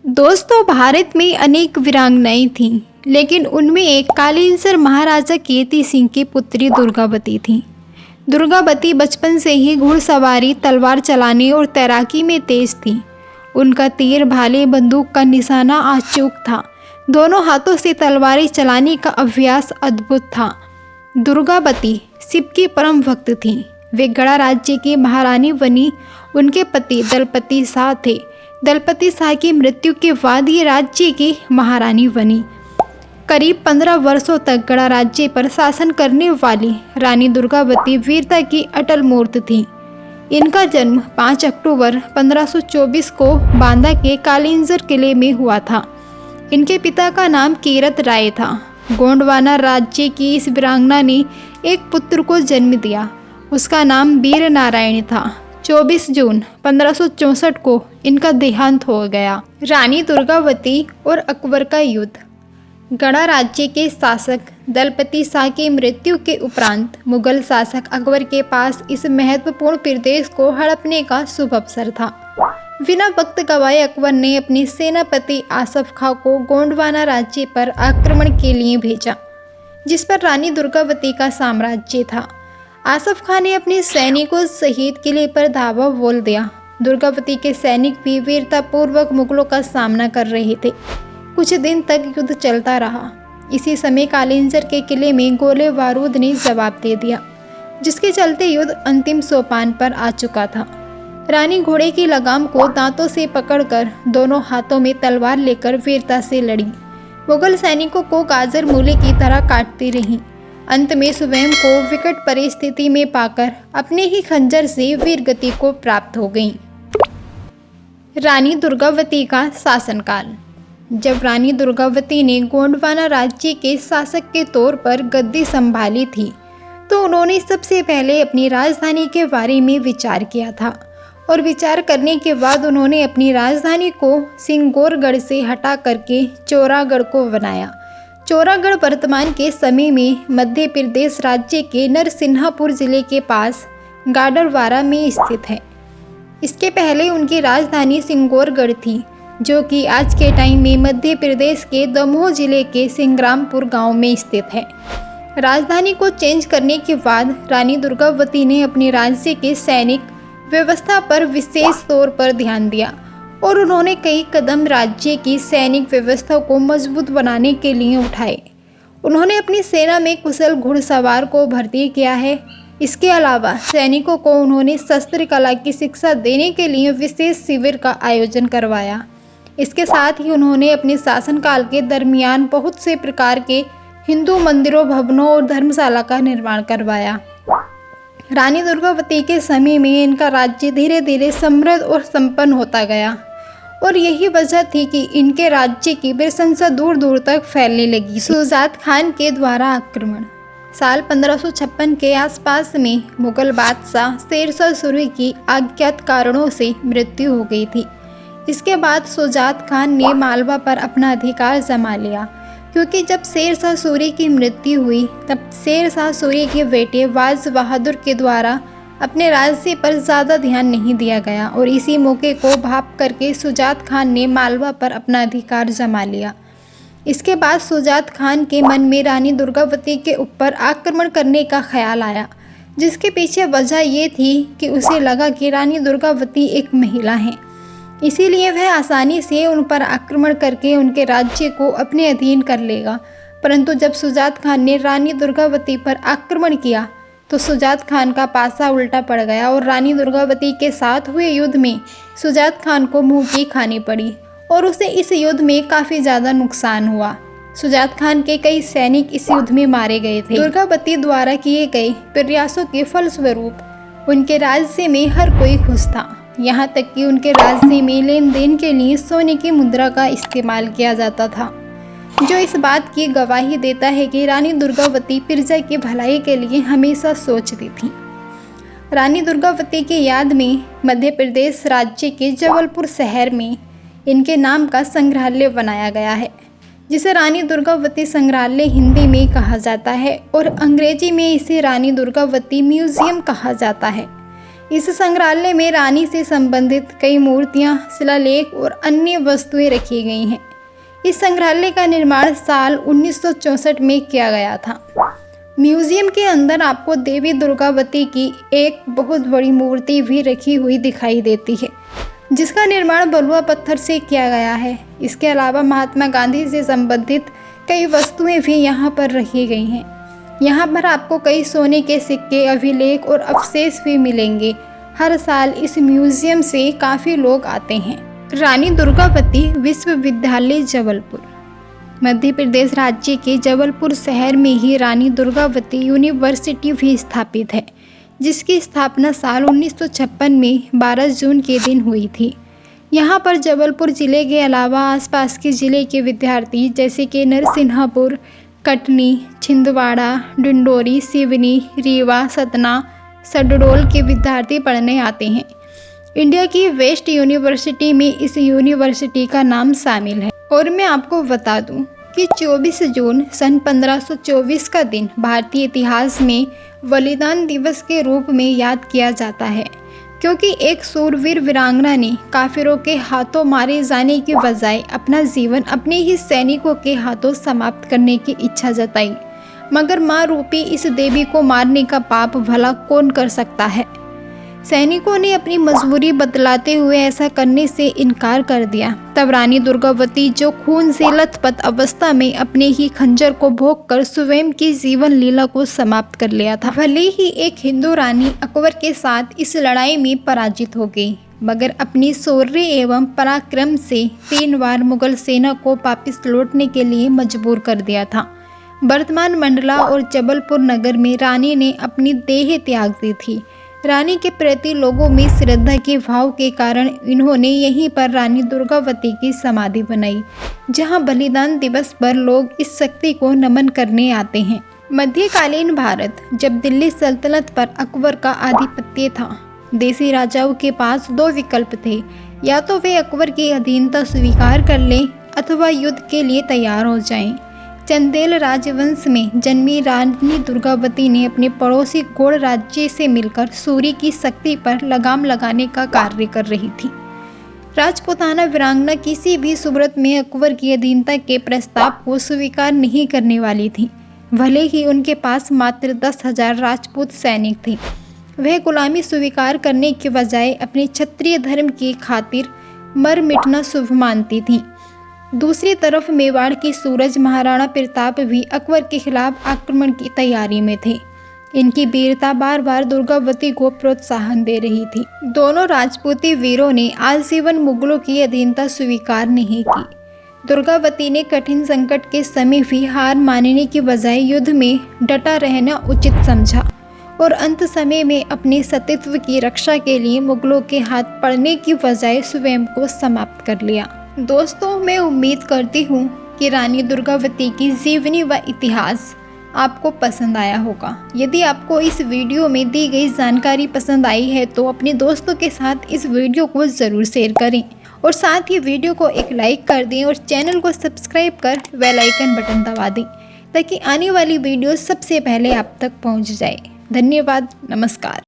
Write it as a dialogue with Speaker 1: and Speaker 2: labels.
Speaker 1: दोस्तों, भारत में अनेक वीरांगनाएं थीं, लेकिन उनमें एक कालीनसर महाराजा कीर्ति सिंह की पुत्री दुर्गावती थी। दुर्गावती बचपन से ही घुड़सवारी, तलवार चलाने और तैराकी में तेज थी। उनका तीर, भाले, बंदूक का निशाना अचूक था। दोनों हाथों से तलवारें चलाने का अभ्यास अद्भुत था। दुर्गावती शिव की परम भक्त थीं। वे गड़ा राज्य की महारानी बनी। उनके पति दलपति शाह थे। दलपति शाह की मृत्यु के बाद ये राज्य की महारानी बनी। करीब 15 वर्षों तक गड़ा राज्य पर शासन करने वाली रानी दुर्गावती वीरता की अटल मूर्त थी। इनका जन्म 5 अक्टूबर 1524 को बांदा के कालिंजर किले में हुआ था। इनके पिता का नाम कीरत राय था। गोंडवाना राज्य की इस वीरांगना ने एक पुत्र को जन्म दिया। उसका नाम वीर नारायण था। 24 जून 1564 को इनका देहांत हो गया। रानी दुर्गावती और अकबर का युद्ध। गड़ा राज्य के शासक दलपति शाह की मृत्यु के उपरांत मुगल शासक अकबर के पास इस महत्वपूर्ण प्रदेश को हड़पने का शुभ अवसर था। बिना वक्त गवाए अकबर ने अपने सेनापति आसफ खां को गोंडवाना राज्य पर आक्रमण के लिए भेजा, जिस पर रानी दुर्गावती का साम्राज्य था। आसफ खां ने अपने सैनिकों सहित किले पर धावा बोल दिया। दुर्गावती के सैनिक भी वीरतापूर्वक मुगलों का सामना कर रहे थे। कुछ दिन तक युद्ध चलता रहा। इसी समय कालिंजर के किले में गोले बारूद ने जवाब दे दिया, जिसके चलते युद्ध अंतिम सोपान पर आ चुका था। रानी घोड़े की लगाम को दांतों से पकड़कर दोनों हाथों में तलवार लेकर वीरता से लड़ी। मुगल सैनिकों को गाजर मूली की तरह काटती रहीं। अंत में स्वयं को विकट परिस्थिति में पाकर अपने ही खंजर से वीरगति को प्राप्त हो गईं। रानी दुर्गावती का शासनकाल। जब रानी दुर्गावती ने गोंडवाना राज्य के शासक के तौर पर गद्दी संभाली थी, तो उन्होंने सबसे पहले अपनी राजधानी के बारे में विचार किया था और विचार करने के बाद उन्होंने अपनी राजधानी को सिंगोरगढ़ से हटा करके चौरागढ़ को बनाया। चौरागढ़ वर्तमान के समय में मध्य प्रदेश राज्य के नरसिंहपुर जिले के पास गाडरवारा में स्थित है। इसके पहले उनकी राजधानी सिंगोरगढ़ थी, जो कि आज के टाइम में मध्य प्रदेश के दमोह जिले के सिंग्रामपुर गांव में स्थित है। राजधानी को चेंज करने के बाद रानी दुर्गावती ने अपने राज्य के सैनिक व्यवस्था पर विशेष तौर पर ध्यान दिया और उन्होंने कई कदम राज्य की सैनिक व्यवस्था को मजबूत बनाने के लिए उठाए। उन्होंने अपनी सेना में कुशल घुड़सवार को भर्ती किया है। इसके अलावा सैनिकों को उन्होंने शस्त्र कला की शिक्षा देने के लिए विशेष शिविर का आयोजन करवाया। इसके साथ ही उन्होंने अपने शासनकाल के दरमियान बहुत से प्रकार के हिंदू मंदिरों, भवनों और धर्मशाला का निर्माण करवाया। रानी दुर्गावती के समय में इनका राज्य धीरे धीरे समृद्ध और संपन्न होता गया और यही वजह थी कि इनके राज्य की प्रशंसा दूर दूर तक फैलने लगी। शुजात खान के द्वारा आक्रमण। साल 1556 के आसपास में मुगल बादशाह शेरशाह सूरी की अज्ञात कारणों से मृत्यु हो गई थी। इसके बाद शुजात खान ने मालवा पर अपना अधिकार जमा लिया, क्योंकि जब शेरशाह सूरी की मृत्यु हुई तब शेरशाह सूरी के बेटे वाज बहादुर के द्वारा अपने राज्य पर ज़्यादा ध्यान नहीं दिया गया और इसी मौके को भाप करके शुजात खान ने मालवा पर अपना अधिकार जमा लिया। इसके बाद शुजात खान के मन में रानी दुर्गावती के ऊपर आक्रमण करने का ख्याल आया, जिसके पीछे वजह ये थी कि उसे लगा कि रानी दुर्गावती एक महिला हैं, इसीलिए वह आसानी से उन पर आक्रमण करके उनके राज्य को अपने अधीन कर लेगा। परंतु जब शुजात खान ने रानी दुर्गावती पर आक्रमण किया तो शुजात खान का पासा उल्टा पड़ गया और रानी दुर्गावती के साथ हुए युद्ध में शुजात खान को मुंह की खानी पड़ी और उसे इस युद्ध में काफ़ी ज़्यादा नुकसान हुआ। शुजात खान के कई सैनिक इस युद्ध में मारे गए थे। दुर्गावती द्वारा किए गए प्रयासों के फलस्वरूप उनके राज्य में हर कोई खुश था। यहाँ तक कि उनके राज्य में लेन देन के लिए सोने की मुद्रा का इस्तेमाल किया जाता था, जो इस बात की गवाही देता है कि रानी दुर्गावती प्रजा की भलाई के लिए हमेशा सोचती थी। रानी दुर्गावती की याद में मध्य प्रदेश राज्य के जबलपुर शहर में इनके नाम का संग्रहालय बनाया गया है, जिसे रानी दुर्गावती संग्रहालय हिंदी में कहा जाता है और अंग्रेजी में इसे रानी दुर्गावती म्यूजियम कहा जाता है। इस संग्रहालय में रानी से संबंधित कई मूर्तियां, शिलालेख और अन्य वस्तुएं रखी गई हैं। इस संग्रहालय का निर्माण साल 1964 में किया गया था। म्यूजियम के अंदर आपको देवी दुर्गावती की एक बहुत बड़ी मूर्ति भी रखी हुई दिखाई देती है, जिसका निर्माण बलुआ पत्थर से किया गया है। इसके अलावा महात्मा गांधी से संबंधित कई वस्तुएं भी यहाँ पर रखी गई हैं। यहाँ पर आपको कई सोने के सिक्के, अभिलेख और अवशेष भी मिलेंगे। हर साल इस म्यूजियम से काफ़ी लोग आते हैं। रानी दुर्गावती विश्वविद्यालय जबलपुर। मध्य प्रदेश राज्य के जबलपुर शहर में ही रानी दुर्गावती यूनिवर्सिटी भी स्थापित है, जिसकी स्थापना साल 1956 में 12 जून के दिन हुई थी। यहाँ पर जबलपुर ज़िले के अलावा आसपास के ज़िले के विद्यार्थी जैसे कि नरसिंहपुर, कटनी, छिंदवाड़ा, डिंडोरी, सिवनी, रीवा, सतना, शहडोल के विद्यार्थी पढ़ने आते हैं। इंडिया की वेस्ट यूनिवर्सिटी में इस यूनिवर्सिटी का नाम शामिल है। और मैं आपको बता दूं कि 24 जून सन 1524 का दिन भारतीय इतिहास में बलिदान दिवस के रूप में याद किया जाता है, क्योंकि एक शूरवीर वीरांगना ने काफिरों के हाथों मारे जाने की बजाय अपना जीवन अपने ही सैनिकों के हाथों समाप्त करने की इच्छा जताई। मगर माँ रूपी इस देवी को मारने का पाप भला कौन कर सकता है। सैनिकों ने अपनी मजबूरी बतलाते हुए ऐसा करने से इनकार कर दिया। तब रानी दुर्गावती, जो खून से लथपथ अवस्था में अपने ही खंजर को भोग कर स्वयं की जीवन लीला को समाप्त कर लिया था। भले ही एक हिंदू रानी अकबर के साथ इस लड़ाई में पराजित हो गई, मगर अपनी शौर्य एवं पराक्रम से 3 बार मुगल सेना को वापस लौटने के लिए मजबूर कर दिया था। वर्तमान मंडला और जबलपुर नगर में रानी ने अपनी देह त्याग दी थी। रानी के प्रति लोगों में श्रद्धा के भाव के कारण इन्होंने यहीं पर रानी दुर्गावती की समाधि बनाई, जहां बलिदान दिवस पर लोग इस शक्ति को नमन करने आते हैं। मध्यकालीन भारत, जब दिल्ली सल्तनत पर अकबर का आधिपत्य था, देसी राजाओं के पास 2 विकल्प थे। या तो वे अकबर की अधीनता स्वीकार कर लें अथवा युद्ध के लिए तैयार हो जाएं। चंदेल राजवंश में जन्मी रानी दुर्गावती ने अपने पड़ोसी गौड़ राज्य से मिलकर सूर्य की शक्ति पर लगाम लगाने का कार्य कर रही थी। राजपुताना वीरांगना किसी भी सूरत में अकबर की अधीनता के प्रस्ताव को स्वीकार नहीं करने वाली थी। भले ही उनके पास मात्र 10,000 राजपूत सैनिक थे, वह गुलामी स्वीकार करने के बजाय अपने क्षत्रिय धर्म की खातिर मर मिटना शुभ मानती थी। दूसरी तरफ मेवाड़ के सूरज महाराणा प्रताप भी अकबर के खिलाफ आक्रमण की तैयारी में थे। इनकी वीरता बार बार दुर्गावती को प्रोत्साहन दे रही थी। दोनों राजपूती वीरों ने आजीवन मुगलों की अधीनता स्वीकार नहीं की। दुर्गावती ने कठिन संकट के समय भी हार मानने की बजाय युद्ध में डटा रहना उचित समझा और अंत समय में अपने सतीत्व की रक्षा के लिए मुगलों के हाथ पड़ने की बजाय स्वयं को समाप्त कर लिया। दोस्तों, मैं उम्मीद करती हूँ कि रानी दुर्गावती की जीवनी व इतिहास आपको पसंद आया होगा। यदि आपको इस वीडियो में दी गई जानकारी पसंद आई है तो अपने दोस्तों के साथ इस वीडियो को ज़रूर शेयर करें और साथ ही वीडियो को एक लाइक कर दें और चैनल को सब्सक्राइब कर बेल आइकन बटन दबा दें, ताकि आने वाली वीडियो सबसे पहले आप तक पहुँच जाए। धन्यवाद। नमस्कार।